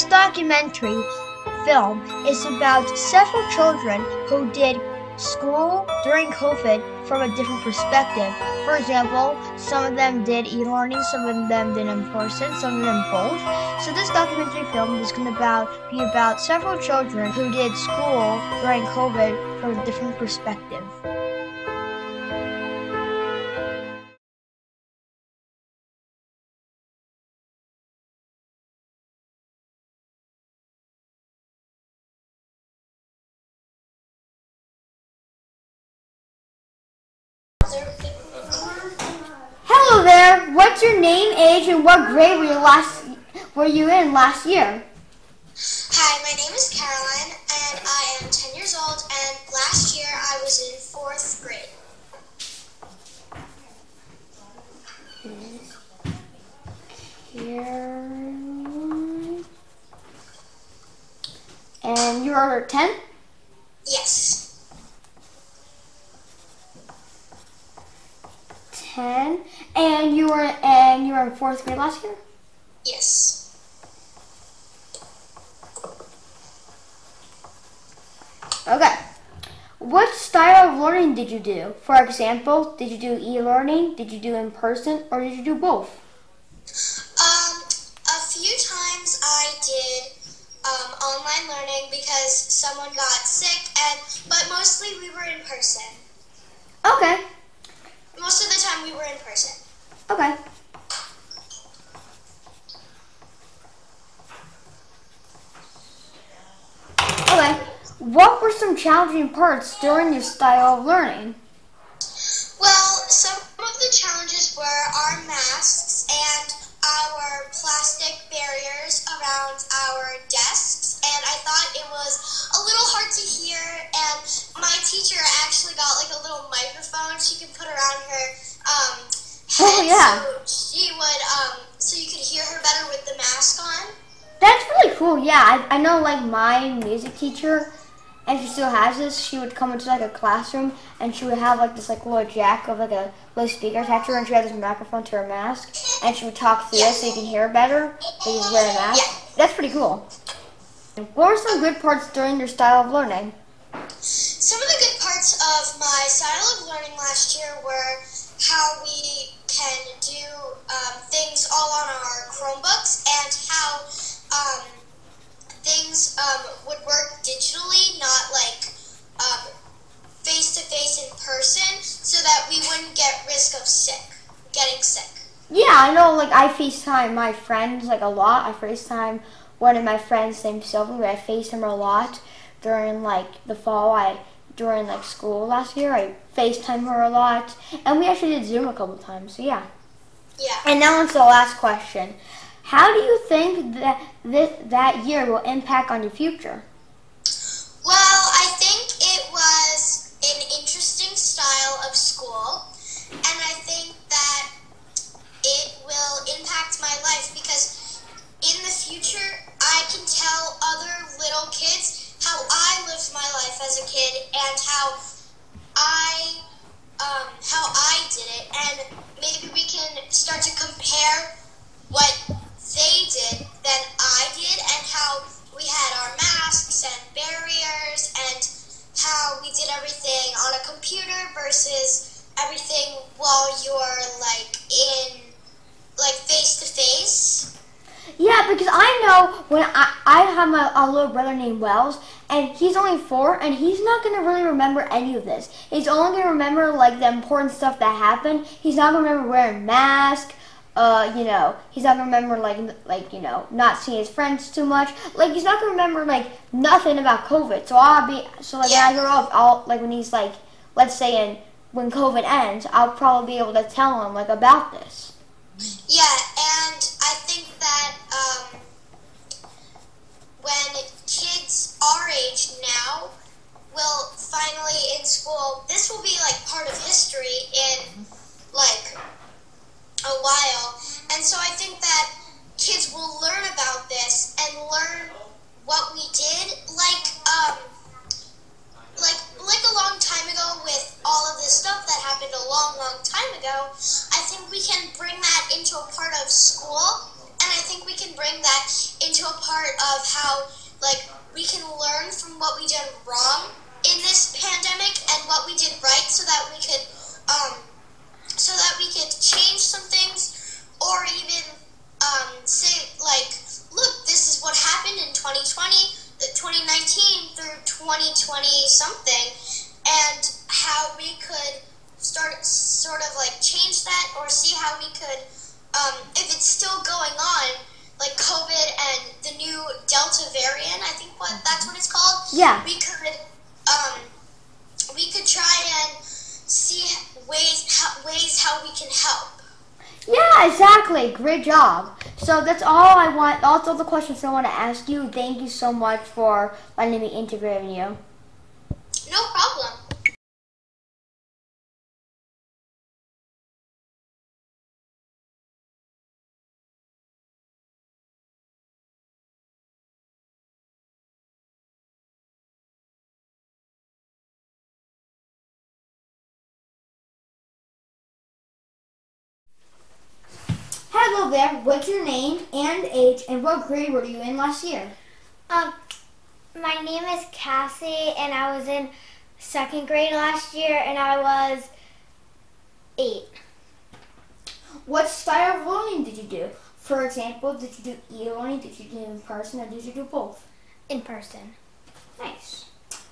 This documentary film is about several children who did school during COVID from a different perspective. For example, some of them did e-learning, some of them did in person, some of them both. So this documentary film is going to be about several children who did school during COVID from a different perspective. Hello there. What's your name, age, and what grade were you in last year? Hi, my name is Caroline, and I am 10 years old, and last year I was in 4th grade. Caroline. And you're 10? Yes. 10. And you were in 4th grade last year? Yes. Okay. What style of learning did you do? For example, did you do e-learning, did you do in person, or did you do both? A few times I did online learning because someone got sick, but mostly we were in person. Okay. Most of the time we were in person. Okay. Okay. What were some challenging parts during your style of learning? Well, some of the challenges were our masks and our plastic barriers around our desks, and I thought it was a little hard to hear, and my teacher actually got like a little microphone she could put around her head, Oh, yeah. so she would, so you could hear her better with the mask on. That's really cool. Yeah, I know like my music teacher, and she still has this, she would come into like a classroom and she would have like this like little jack of like a little speaker attached to her, and she had this microphone to her mask, and she would talk through it so you can hear her better so you can wear a mask. Yeah. That's pretty cool. What were some good parts during your style of learning? Some of the good parts of my style of learning last year were how we can do things all on our Chromebooks, and how things would work digitally, not like face-to-face in person, so that we wouldn't get risk of getting sick. Yeah, I know like I FaceTime my friends like a lot. I FaceTime one of my friends named Sylvie. I FaceTime her a lot during like the fall. During like school last year, I FaceTime her a lot, and we actually did Zoom a couple times. So yeah. Yeah. And now on to the last question. How do you think that that year will impact on your future? Well, I think it was an interesting style of school, and I think that it will impact my life because in the future I can tell other little kids how I lived my life as a kid and how I did it, and maybe we can start to compare what they did than I did, and how we had our masks and barriers, and how we did everything on a computer versus everything while you're like in like face to face. Yeah, because I know when I have a little brother named Wells, and he's only 4, and he's not going to really remember any of this. He's only going to remember like the important stuff that happened. He's not going to remember wearing a mask. He's not gonna remember not seeing his friends too much. Like he's not gonna remember like nothing about COVID. So when I grow up, when he's like, let's say when COVID ends, I'll probably be able to tell him like about this. Yeah, and I think that when kids our age now will finally in school, this will be like part of history in like a while, and so I think that kids will learn about this and learn what we did, like a long time ago with all of this stuff that happened a long time ago. I think we can bring that into a part of school, and I think think we can bring that into a part of how, like, we can learn from what we did wrong in this pandemic and what we did right, so that we could change some things, or even say, like, look, this is what happened in 2020, 2019 through 2020 something, and how we could sort of like change that, or see how we could, if it's still going on, like COVID and the new Delta variant, I think that's what it's called. Yeah. We could try and see ways how we can help. Yeah, exactly. Great job. So that's all I want. That's all the questions I want to ask you. Thank you so much for letting me interview you. No problem. Hello there. What's your name and age, and what grade were you in last year? My name is Cassie, and I was in 2nd grade last year, and I was 8. What style of learning did you do? For example, did you do e-learning, did you do in person, or did you do both? In person. Nice.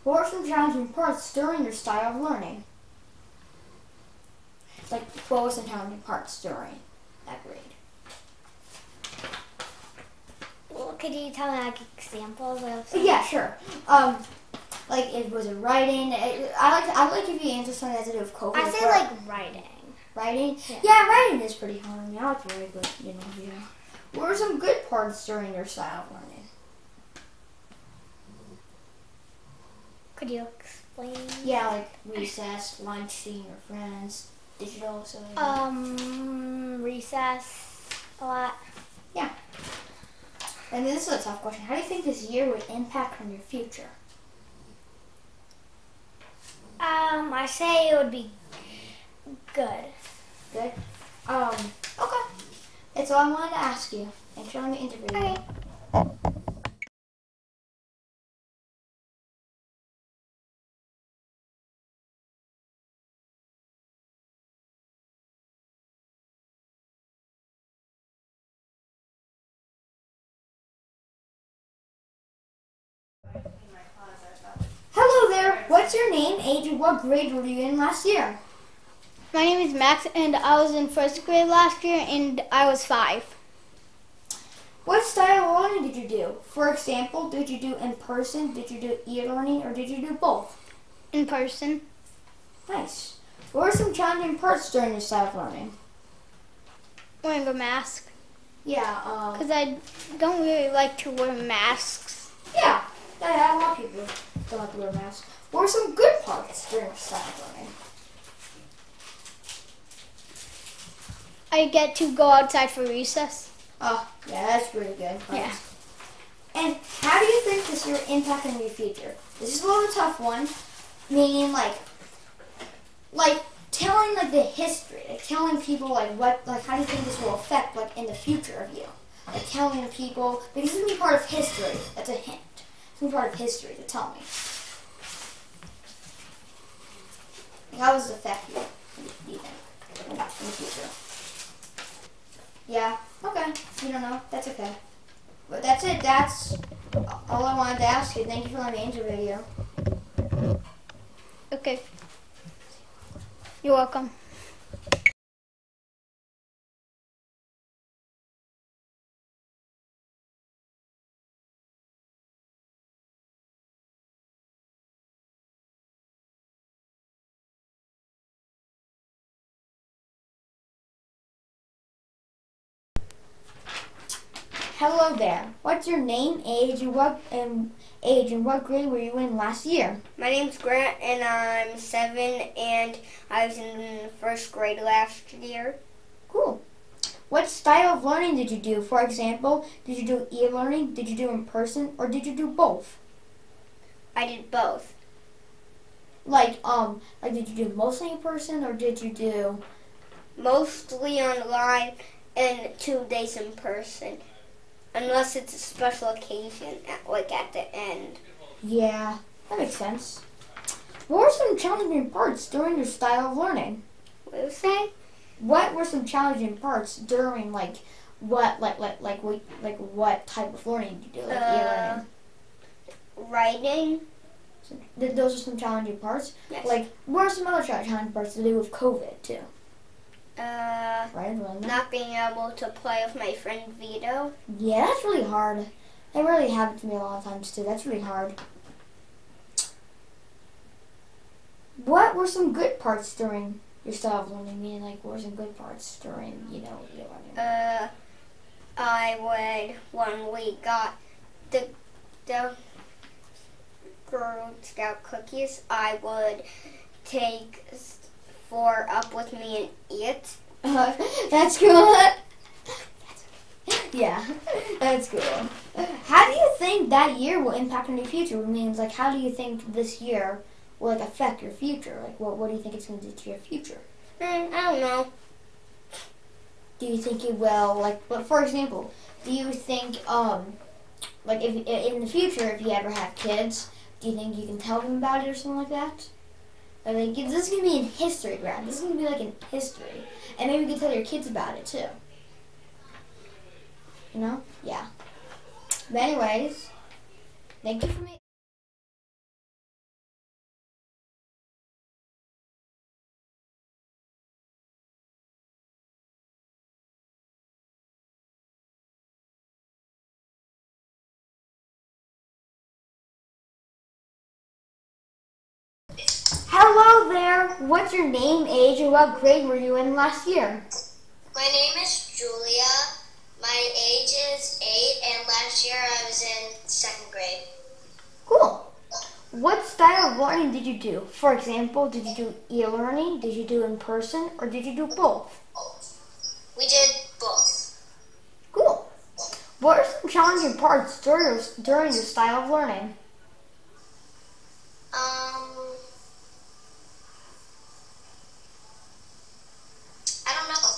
What were some challenging parts during your style of learning? Like, what were some challenging parts during that grade? Well, could you tell me, like, examples of Yeah, sure. Like, was it writing? I like if you answer something that has to do with COVID. I say, like, writing. Writing? Yeah. Yeah, writing is pretty hard. I mean, I like to write, but, you know, yeah. What were some good parts during your style of learning? Could you explain? Yeah, like recess, lunch, seeing your friends, digital, so... Recess a lot. Yeah. And this is a tough question. How do you think this year would impact on your future? I say it would be good. Good? Okay. That's all I wanted to ask you. Thanks for letting me interview you. Okay. Hello there. What's your name, age, and what grade were you in last year? My name is Max, and I was in 1st grade last year, and I was 5. What style of learning did you do? For example, did you do in person, did you do e-learning, or did you do both? In person. Nice. What were some challenging parts during your style of learning? Wearing a mask. Yeah, Because I don't really like to wear masks. yeah, a lot of people don't have to wear masks. What were some good parts during your style of learning? I get to go outside for recess. Oh, yeah, that's pretty good. Yeah. And how do you think this will impact on your future? This is a little tough one, meaning like telling like the history, like telling people like how do you think this will affect like in the future of you? Like telling people, because this is gonna be part of history. That's a hint. It's gonna be part of history to tell me. Like, how does it affect you? Do you think in the future? Yeah. Okay. You don't know. That's okay. But that's it. That's all I wanted to ask you. Thank you for letting me interview you. Okay. You're welcome. Hello there. What's your name, age, and what grade were you in last year? My name's Grant, and I'm 7, and I was in 1st grade last year. Cool. What style of learning did you do? For example, did you do e-learning, did you do in person, or did you do both? I did both. Like did you do mostly in person, or did you do... Mostly online and 2 days in person. Unless it's a special occasion, like at the end. Yeah, that makes sense. What were some challenging parts during your style of learning? What do you say? What were some challenging parts during what type of learning did you do? Like e-learning. Writing. So those are some challenging parts. Yes. Like, what are some other challenging parts to do with COVID too? Right. Not being able to play with my friend Vito. Yeah, that's really hard. It really happened to me a lot of times too. That's really hard. What were some good parts during your style of learning? Meaning, like, what were some good parts during, your learning? When we got the Girl Scout cookies, I would take 4 up with me and eat. That's cool. Yeah, that's cool. How do you think that year will impact on your future? It means, like, how do you think this year will, like, affect your future? Like, what do you think it's going to do to your future? I don't know. Do you think it will, like, but for example, do you think, like, if in the future, if you ever have kids, do you think you can tell them about it or something like that? Or, like, this is going to be in history, Brad. This is going to be, like, in history. And maybe you can tell your kids about it, too. You know? Yeah. But anyways, thank you for me. Hello there. What's your name, age, and what grade were you in last year? My name is Julia. My age is 8, and last year I was in 2nd grade. Cool. What style of learning did you do? For example, did you do e-learning, did you do in person, or did you do both? We did both. Cool. What are some challenging parts during your style of learning? I don't know.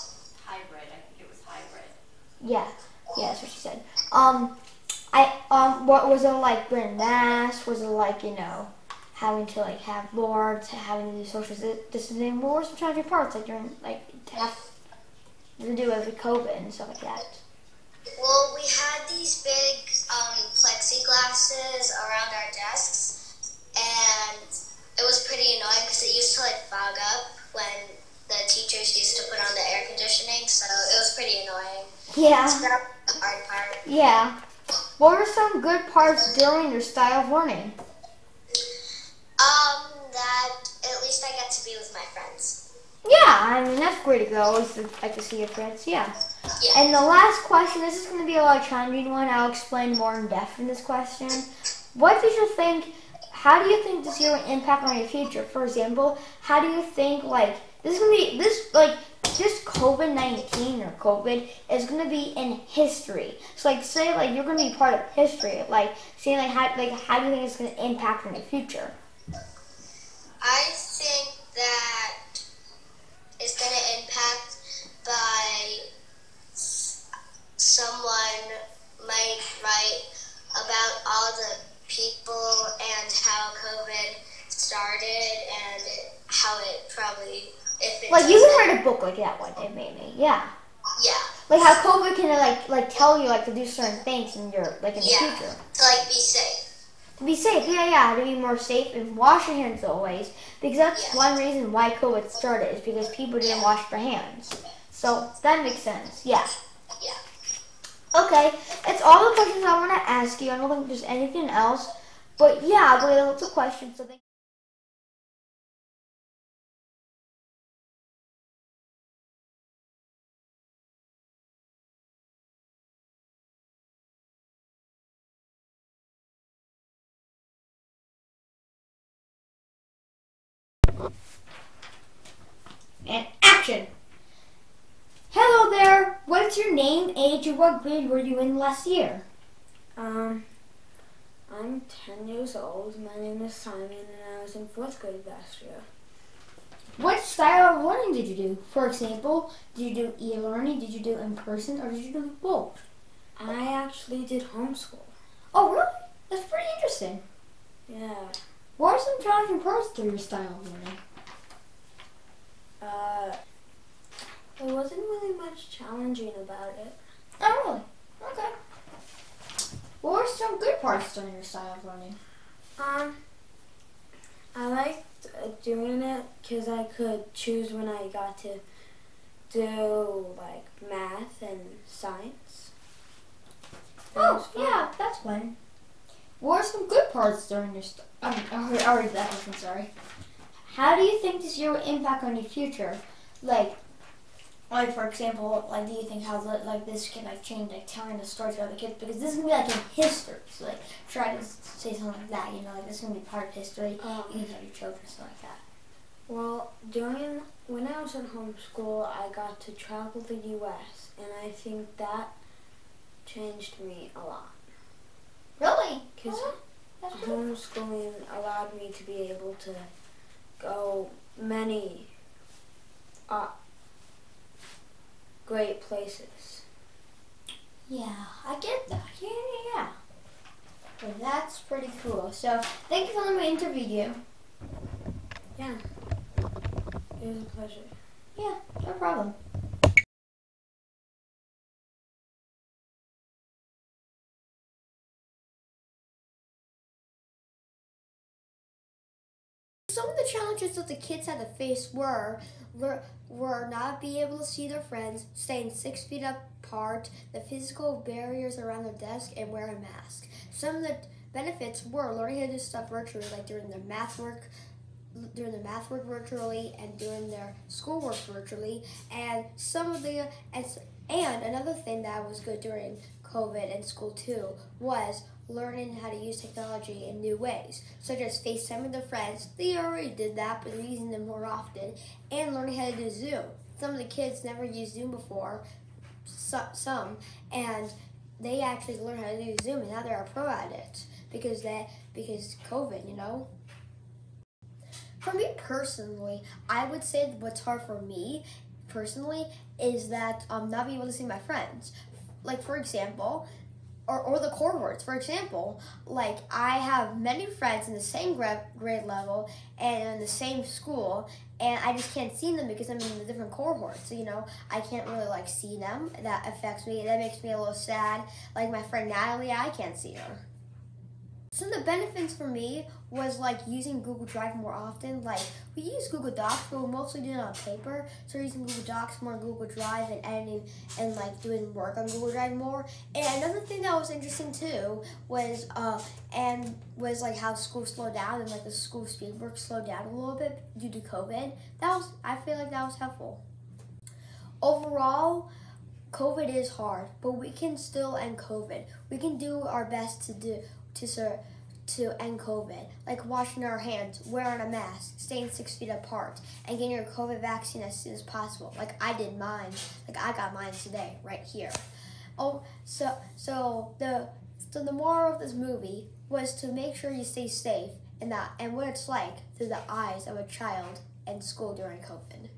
Hybrid. I think it was hybrid. Yeah, that's what she said. What was it like wearing masks? Was it like, having to like have boards, having to do social distancing? What were some challenging parts like during to have to do with COVID and stuff like that? Well, we had these big plexiglasses around our desks, and it was pretty annoying because it used to like fog up when the teachers used to put on the air conditioning, so it was pretty annoying. Yeah. So that was the hard part. Yeah. What were some good parts during your style of learning? That at least I got to be with my friends. Yeah, I mean, that's great to go. Always like to see your friends, yeah. Yeah. And the last question, this is going to be a lot challenging one. I'll explain more in depth in this question. How do you think this year will impact on your future? For example, how do you think, this COVID-19 or COVID is going to be in history. So, say, you're going to be part of history. How do you think it's going to impact on your future? I think that it's going to impact by someone might write about all the people and how COVID started and how it probably, if it you can write a book like that one day, maybe. Yeah. Yeah. Like how COVID can tell you to do certain things in your in the future. To be safe. To be safe, yeah, to be more safe and wash your hands always. Because that's one reason why COVID started, is because people didn't wash their hands. So that makes sense, yeah. Yeah. Okay, that's all the questions I want to ask you. I don't think there's anything else. But yeah, I believe that's a question, so thank and action! Hello there! What's your name, age, and what grade were you in last year? I'm 10 years old. My name is Simon, and I was in 4th grade last year. What style of learning did you do? For example, did you do e-learning, did you do in person, or did you do both? I actually did homeschool. Oh, really? That's pretty interesting. Yeah. What are some challenging parts to your style of learning? There wasn't really much challenging about it. Oh, really? Okay. What were some good parts during your style of learning? I liked doing it because I could choose when I got to do like math and science. Oh, yeah, that's fun. What are some good parts during your I already that question, sorry. How do you think this year will impact on your future? Like for example, like do you think how this can like change like telling the story to other kids? Because this is gonna be like in history. So like try to say something like that, you know, like this is gonna be part of history. You can tell your children something like that. Well, when I was in homeschool, I got to travel the U.S. and I think that changed me a lot. Really? Because homeschooling allowed me to be able to go many great places. Yeah, I get that. Yeah. Well, that's pretty cool. So, thank you for letting me interview you. Yeah. It was a pleasure. Yeah, no problem. Some of the challenges that the kids had to face were not being able to see their friends, staying 6 feet apart, the physical barriers around their desk, and wearing a mask. Some of the benefits were learning how to do stuff virtually, like doing their math work virtually and doing their schoolwork virtually, and and another thing that was good during COVID and school too was learning how to use technology in new ways, such as FaceTime with their friends. They already did that, but they're using them more often, and learning how to do Zoom. Some of the kids never used Zoom before, some, and they actually learned how to do Zoom, and now they're a pro at it because COVID, you know. For me personally, I would say that what's hard for me personally is that not being able to see my friends. Like for example, or the core words. For example, like I have many friends in the same grade level and in the same school, and I just can't see them because I'm in the different cohorts. So, you know, I can't really like see them. That affects me. That makes me a little sad. Like my friend Natalie, I can't see her. Some of the benefits for me was like using Google Drive more often. Like we use Google Docs, but we mostly do it on paper. So we're using Google Docs more on Google Drive and editing and like doing work on Google Drive more. And another thing that was interesting too was like how school slowed down and like the school speed work slowed down a little bit due to COVID. I feel like that was helpful. Overall, COVID is hard, but we can still end COVID. We can do our best to end COVID, like washing our hands, wearing a mask, staying 6 feet apart, and getting your COVID vaccine as soon as possible. Like I did mine. Like I got mine today, right here. Oh, so the moral of this movie was to make sure you stay safe and what it's like through the eyes of a child in school during COVID.